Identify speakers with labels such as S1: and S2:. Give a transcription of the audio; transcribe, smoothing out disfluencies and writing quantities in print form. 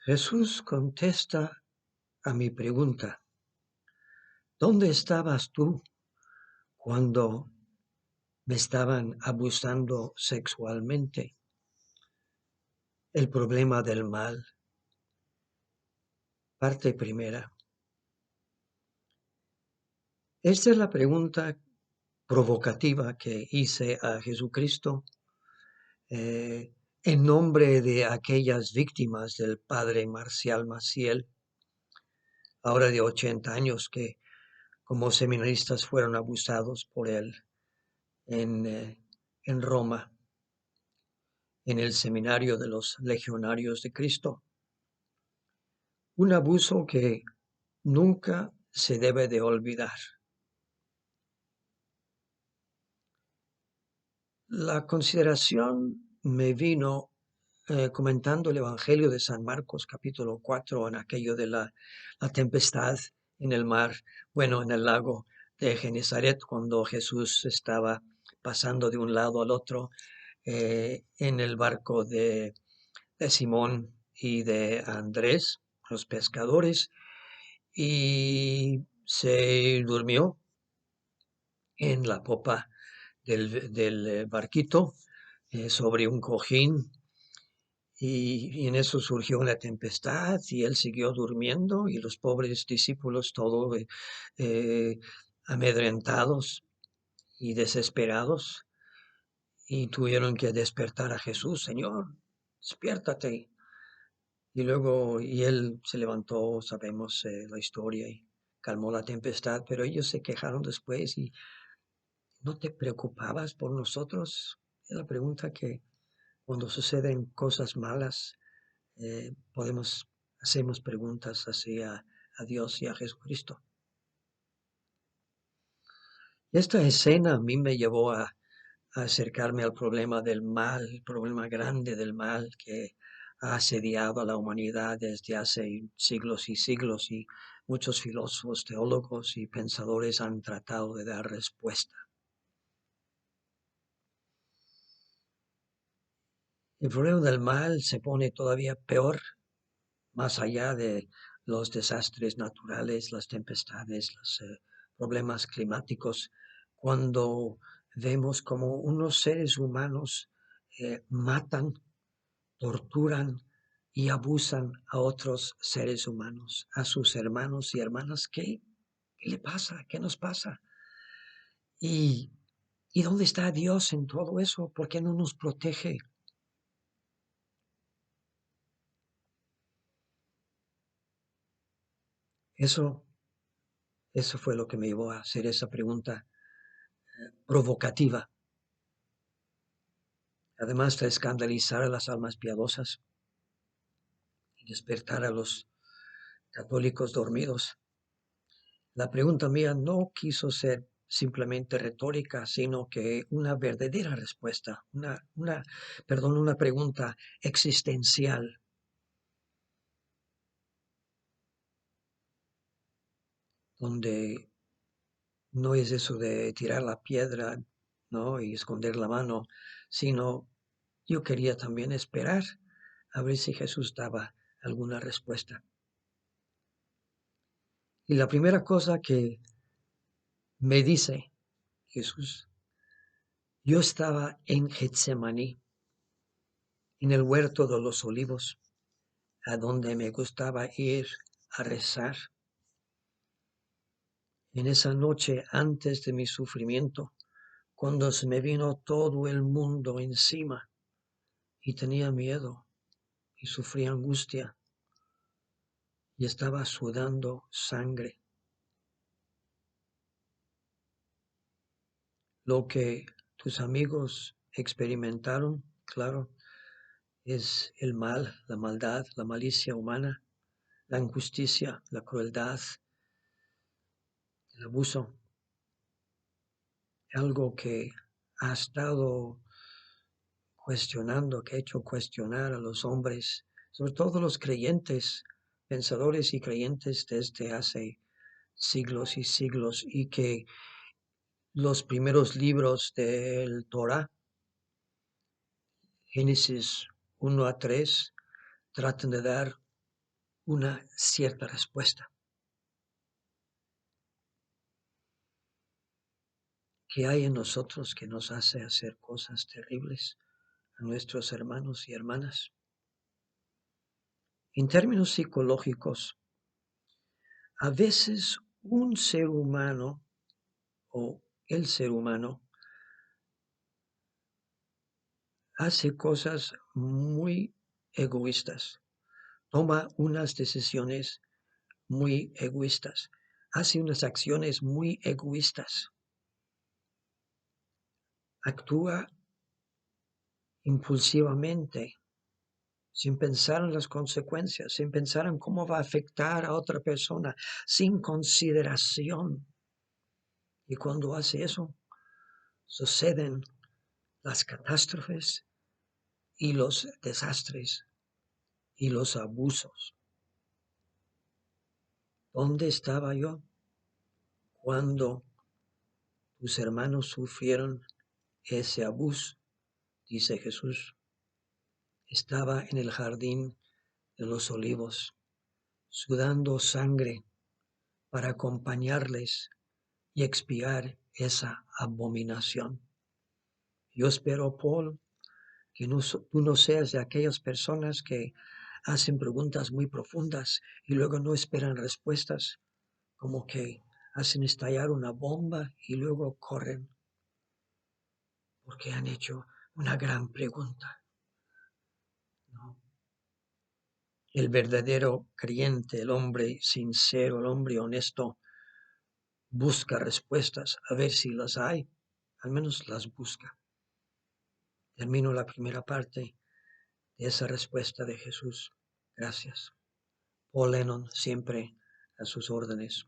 S1: Jesús contesta a mi pregunta: ¿dónde estabas tú cuando me estaban abusando sexualmente? El problema del mal, parte primera. Esta es la pregunta provocativa que hice a Jesucristo en nombre de aquellas víctimas del padre Marcial Maciel, ahora de 80 años, que como seminaristas fueron abusados por él en Roma, en el seminario de los legionarios de Cristo. Un abuso que nunca se debe de olvidar. La consideración me vino comentando el Evangelio de San Marcos, capítulo 4, en aquello de la tempestad en el mar, bueno, en el lago de Genezaret, cuando Jesús estaba pasando de un lado al otro en el barco de Simón y de Andrés, los pescadores, y se durmió en la popa del barquito sobre un cojín, y en eso surgió una tempestad y él siguió durmiendo y los pobres discípulos todos amedrentados y desesperados, y tuvieron que despertar a Jesús: Señor, despiértate. Y él se levantó, sabemos la historia, y calmó la tempestad, pero ellos se quejaron después: y ¿no te preocupabas por nosotros? Es la pregunta que cuando suceden cosas malas hacemos preguntas a Dios y a Jesucristo. Esta escena a mí me llevó a acercarme al problema del mal, el problema grande del mal que ha asediado a la humanidad desde hace siglos y siglos, y muchos filósofos, teólogos y pensadores han tratado de dar respuesta. El problema del mal se pone todavía peor, más allá de los desastres naturales, las tempestades, los problemas climáticos, cuando vemos como unos seres humanos matan, torturan y abusan a otros seres humanos, a sus hermanos y hermanas. ¿Qué le pasa? ¿Qué nos pasa? ¿Y, ¿Y dónde está Dios en todo eso? ¿Por qué no nos protege? Eso, eso fue lo que me llevó a hacer esa pregunta provocativa, además de escandalizar a las almas piadosas y despertar a los católicos dormidos. La pregunta mía no quiso ser simplemente retórica, sino que una verdadera respuesta, una pregunta existencial, donde no es eso de tirar la piedra, ¿no?, y esconder la mano, sino yo quería también esperar a ver si Jesús daba alguna respuesta. Y la primera cosa que me dice Jesús: yo estaba en Getsemaní, en el huerto de los olivos, a donde me gustaba ir a rezar. En esa noche antes de mi sufrimiento, cuando se me vino todo el mundo encima y tenía miedo y sufría angustia y estaba sudando sangre. Lo que tus amigos experimentaron, claro, es el mal, la maldad, la malicia humana, la injusticia, la crueldad, el abuso, algo que ha estado cuestionando, que ha hecho cuestionar a los hombres, sobre todo los creyentes, pensadores y creyentes desde hace siglos y siglos, y que los primeros libros del Torah, Génesis 1 a 3, tratan de dar una cierta respuesta. ¿Qué hay en nosotros que nos hace hacer cosas terribles a nuestros hermanos y hermanas? En términos psicológicos, a veces un ser humano o el ser humano hace cosas muy egoístas, toma unas decisiones muy egoístas, hace unas acciones muy egoístas, actúa impulsivamente, sin pensar en las consecuencias, sin pensar en cómo va a afectar a otra persona, sin consideración. Y cuando hace eso, suceden las catástrofes y los desastres y los abusos. ¿Dónde estaba yo cuando tus hermanos sufrieron ese abuso? Dice Jesús. Estaba en el jardín de los olivos, sudando sangre para acompañarles y expiar esa abominación. Yo espero, Paul, que tú no seas de aquellas personas que hacen preguntas muy profundas y luego no esperan respuestas, como que hacen estallar una bomba y luego corren porque han hecho una gran pregunta. ¿No? El verdadero creyente, el hombre sincero, el hombre honesto, busca respuestas, a ver si las hay, al menos las busca. Termino la primera parte de esa respuesta de Jesús. Gracias. Paul Lennon, siempre a sus órdenes.